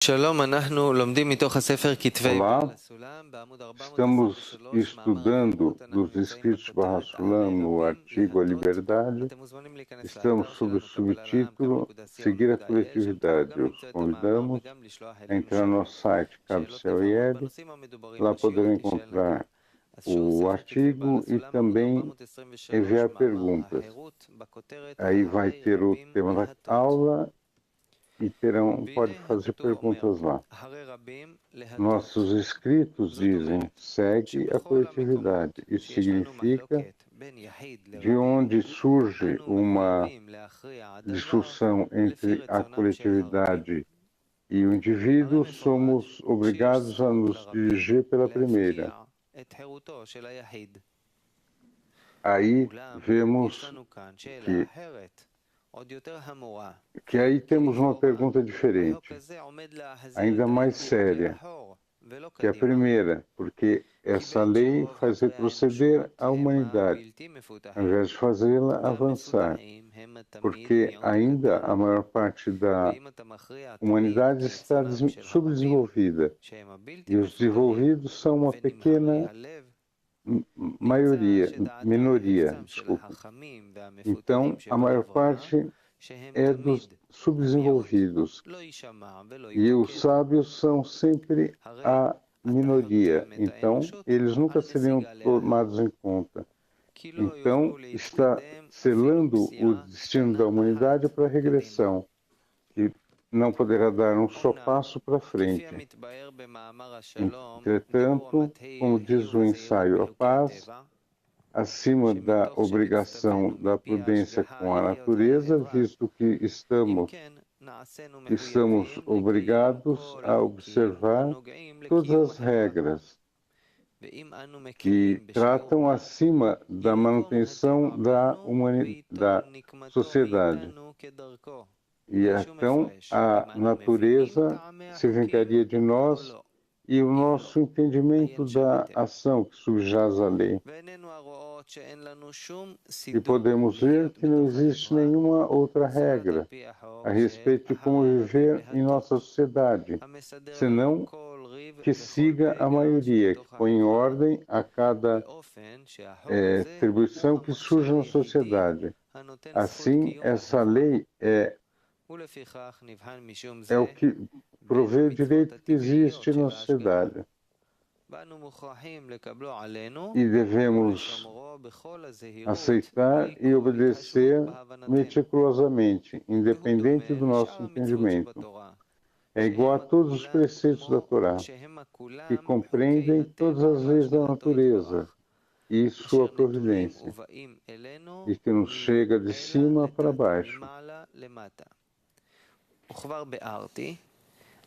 Olá, estamos estudando dos escritos Barra Sulam no artigo A Liberdade. Estamos sob o subtítulo Seguir a Coletividade. Os convidamos a entrar no nosso site Cabo Ciel e Ed. Lá poderão encontrar o artigo e também enviar perguntas. Aí vai ter o tema da aula e pode fazer perguntas lá. Nossos escritos dizem, segue a coletividade. Isso significa de onde surge uma discussão entre a coletividade e o indivíduo, somos obrigados a nos dirigir pela primeira. Aí vemos que aí temos uma pergunta diferente, ainda mais séria, que é a primeira, porque essa lei faz retroceder a humanidade, ao invés de fazê-la avançar, porque ainda a maior parte da humanidade está subdesenvolvida, e os desenvolvidos são uma pequena minoria, desculpa. Então, a maior parte é dos subdesenvolvidos. E os sábios são sempre a minoria. Então, eles nunca seriam tomados em conta. Então, está selando o destino da humanidade para a regressão, que não poderá dar um só passo para frente. Entretanto, como diz o ensaio A Paz, acima da obrigação da prudência com a natureza, visto que estamos obrigados a observar todas as regras que tratam acima da manutenção da sociedade. E então a natureza se vingaria de nós e o nosso entendimento da ação que subjaz à lei. E podemos ver que não existe nenhuma outra regra a respeito de como viver em nossa sociedade, senão que siga a maioria, que põe em ordem a cada atribuição que surge na sociedade. Assim, essa lei é o que provê o direito que existe na sociedade. E devemos aceitar e obedecer meticulosamente, independente do nosso entendimento. É igual a todos os preceitos da Torá, que compreendem todas as leis da natureza e sua providência, e que nos chega de cima para baixo.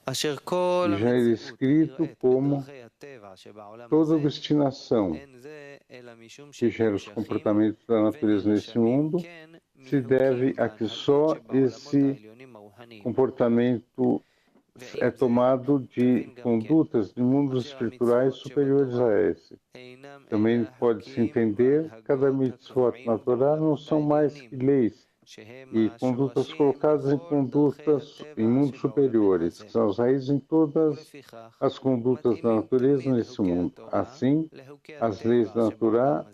E já é escrito como toda obstinação que gera os comportamentos da natureza nesse mundo se deve a que só esse comportamento é tomado de condutas de mundos espirituais superiores a esse. Também pode-se entender que cada mitzvot na Torá não são mais que leis e condutas colocadas em mundos superiores, que são as raízes em todas as condutas da natureza nesse mundo. Assim, as leis da Torá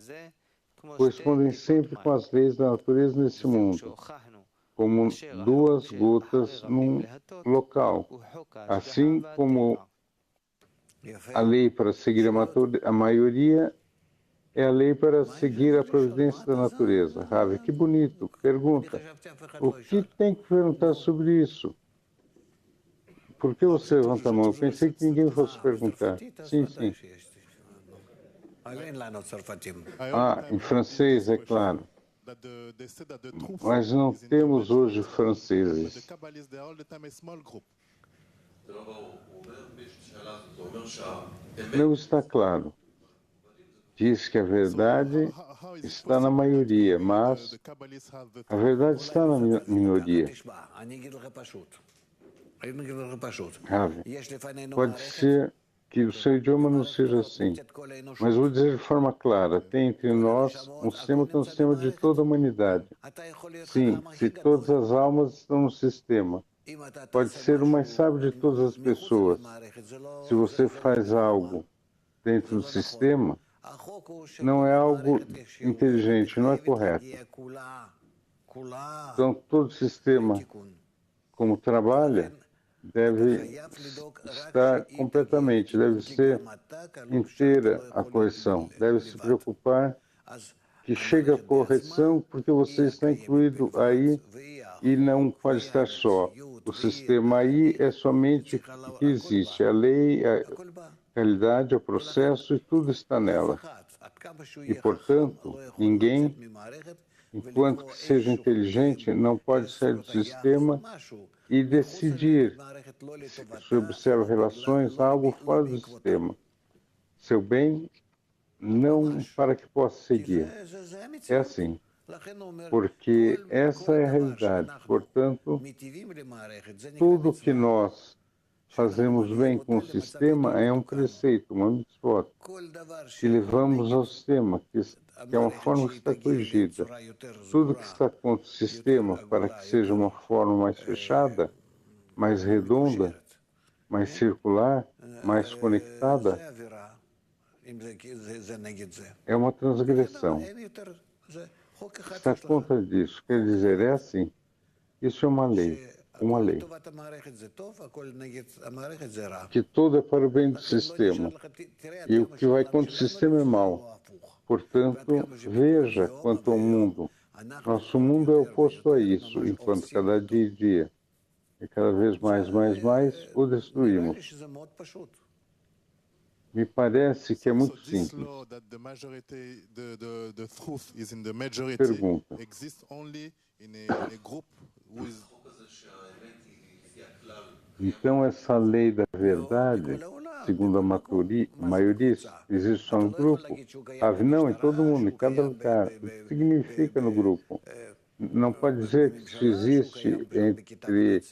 correspondem sempre com as leis da natureza nesse mundo, como duas gotas num local. Assim como a lei para seguir a maioria é a lei para seguir a providência da natureza. Ravi, que bonito. Pergunta. O que tem que perguntar sobre isso? Por que você levanta a mão? Eu pensei que ninguém fosse perguntar. Sim, sim. Em francês, é claro. Mas não temos hoje franceses. Não está claro. Diz que a verdade está na maioria, mas a verdade está na minoria. Ravi, pode ser que o seu idioma não seja assim, mas vou dizer de forma clara, tem entre nós um sistema que é um sistema de toda a humanidade. Sim, se todas as almas estão no sistema, pode ser o mais sábio de todas as pessoas. Se você faz algo dentro do sistema, não é algo inteligente, não é correto. Então, todo sistema, como trabalha, deve estar completamente, deve ser inteira a correção, deve se preocupar que chegue a correção porque você está incluído aí e não pode estar só. O sistema aí é somente o que existe, a lei, a realidade, o processo e tudo está nela. E, portanto, ninguém, enquanto que seja inteligente, não pode sair do sistema e decidir se observa relações a algo fora do sistema. Seu bem, não para que possa seguir. É assim, porque essa é a realidade. Portanto, tudo que nós fazemos bem com o sistema é um preceito, uma mitzvot, que levamos ao sistema, que é uma forma que está corrigida. Tudo que está contra o sistema, para que seja uma forma mais fechada, mais redonda, mais circular, mais conectada, é uma transgressão. Está contra disso. Quer dizer, é assim. Isso é uma lei. Uma lei. Que tudo é para o bem do sistema. E o que vai contra o sistema é mal. Portanto, veja quanto ao mundo. Nosso mundo é oposto a isso, enquanto cada dia e dia, e cada vez mais, o destruímos. Me parece que é muito simples. Pergunta. Então, essa lei da verdade, segundo a maioria, existe só no grupo? Não, em todo mundo, em cada lugar. O que significa no grupo? Não pode dizer que isso existe entre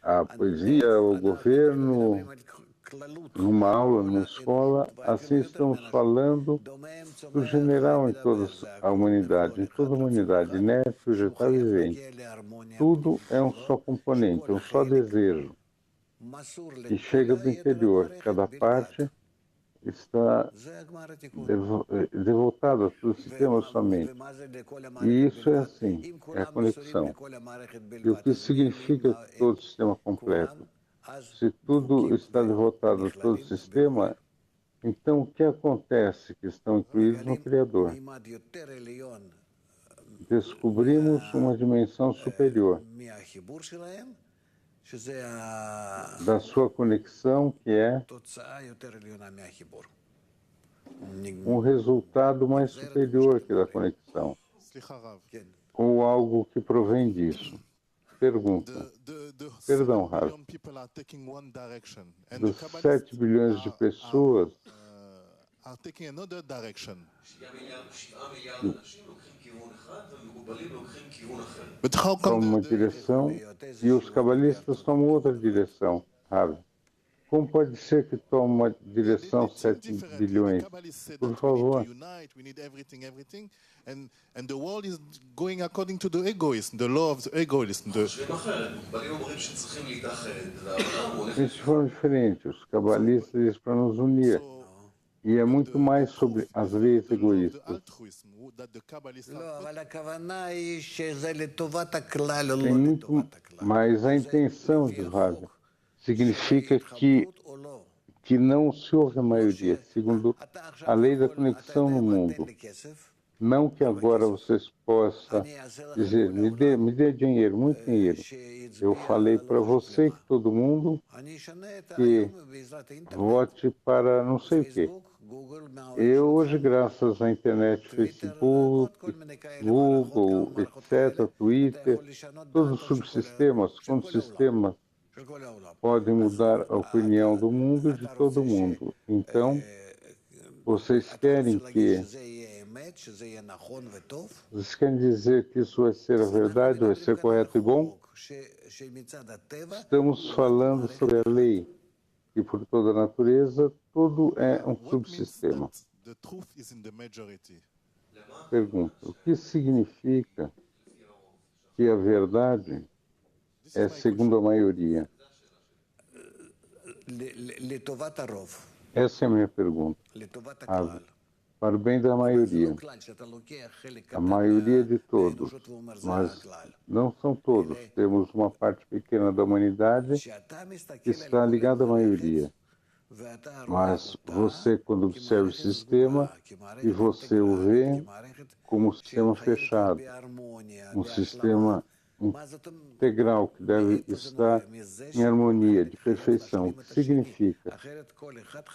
a poesia, o governo, numa aula, numa escola. Assim estamos falando do general em toda a humanidade, inerte, vegetal e vivente. Tudo é um só componente, é um só desejo, que chega do interior. Cada parte está devotada a todo o sistema somente. E isso é assim, é a conexão. E o que significa todo o sistema completo? Se tudo está devotado a todo o sistema, então o que acontece que estão incluídos no Criador? Descobrimos uma dimensão superior da sua conexão, que é um resultado mais superior que da conexão, ou algo que provém disso. Pergunta. Perdão, Rav. Dos 7 bilhões de pessoas, tomam uma direção e os cabalistas tomam outra direção, Rav. Como pode ser que tome uma direção 7 bilhões? Por favor. And the world is going according to the egoism, the law of the egoism. Isso foi diferente. Os cabalistas dizem para nos unir. E é muito mais sobre as leis egoístas. Tem muito, mas a intenção de Rav significa que não se ouve a maioria, segundo a lei da conexão no mundo. Não que agora vocês possam dizer, me dê dinheiro, muito dinheiro. Eu falei para você que todo mundo que vote para não sei o quê. Eu hoje, graças à internet, Facebook, Google, etc., Twitter, todos os subsistemas, quando sistemas podem mudar a opinião do mundo e de todo mundo. Então, vocês querem dizer que isso vai ser a verdade, vai ser correto e bom? Estamos falando sobre a lei, e por toda a natureza, tudo é um subsistema. Pergunta, o que significa que a verdade é segundo a maioria? Essa é a minha pergunta. Para o bem da maioria. A maioria de todos, mas não são todos. Temos uma parte pequena da humanidade que está ligada à maioria. Mas você, quando observa o sistema, e você o vê como um sistema fechado, um sistema integral que deve estar em harmonia, de perfeição. O que significa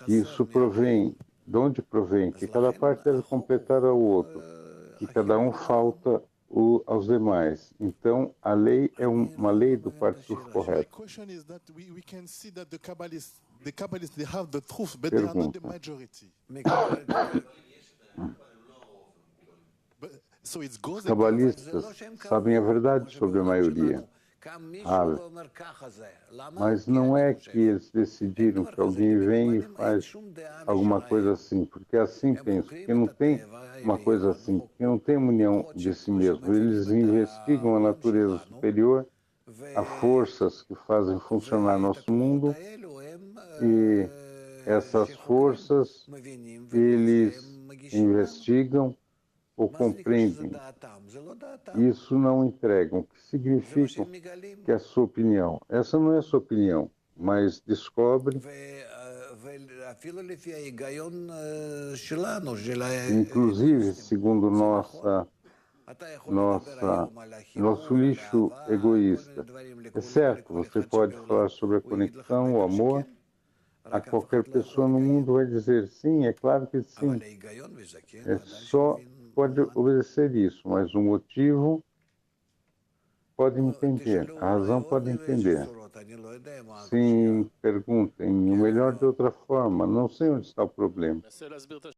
que isso provém, de onde provém? Que cada parte deve completar ao outro, que cada um falta aos demais. Então, a lei é uma lei do partir correto. Pergunta. Os cabalistas sabem a verdade sobre a maioria. Mas não é que eles decidiram que alguém vem e faz alguma coisa assim, porque assim penso, porque não tem uma coisa assim, porque não tem união de si mesmo. Eles investigam a natureza superior, há forças que fazem funcionar nosso mundo, e essas forças eles investigam ou compreendem. Isso não entregam, o que significa que é a sua opinião. Essa não é a sua opinião, mas descobre, inclusive, segundo nosso lixo egoísta. É certo, você pode falar sobre a conexão, o amor, a qualquer pessoa no mundo vai dizer sim, é claro que sim. É só pode obedecer isso, mas o motivo pode entender, a razão pode entender. Sim, perguntem, o melhor de outra forma, não sei onde está o problema.